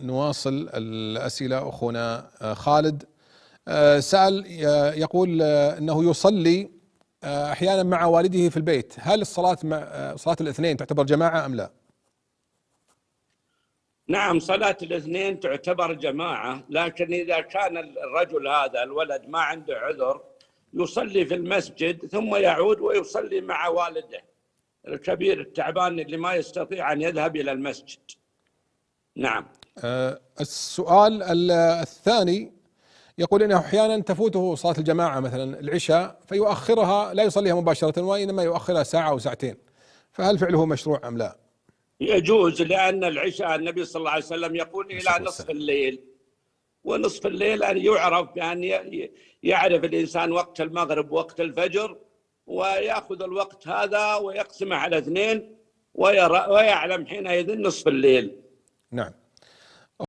نواصل الأسئلة. أخونا خالد سأل يقول أنه يصلي أحيانا مع والده في البيت، هل الصلاة مع صلاة الاثنين تعتبر جماعة أم لا؟ نعم، صلاة الاثنين تعتبر جماعة، لكن إذا كان الرجل هذا الولد ما عنده عذر يصلي في المسجد ثم يعود ويصلي مع والده الكبير التعبان اللي ما يستطيع أن يذهب إلى المسجد. نعم. السؤال الثاني يقول إنه أحيانا تفوته صلاة الجماعة مثلا العشاء فيؤخرها، لا يصليها مباشرة وإنما يؤخرها ساعة أو ساعتين، فهل فعله مشروع أم لا؟ يجوز، لأن العشاء النبي صلى الله عليه وسلم يقول إلى نصف الليل، ونصف الليل أن يعرف بأن يعرف الإنسان وقت المغرب وقت الفجر، ويأخذ الوقت هذا ويقسمه على اثنين ويعلم حينئذ نصف الليل. نعم.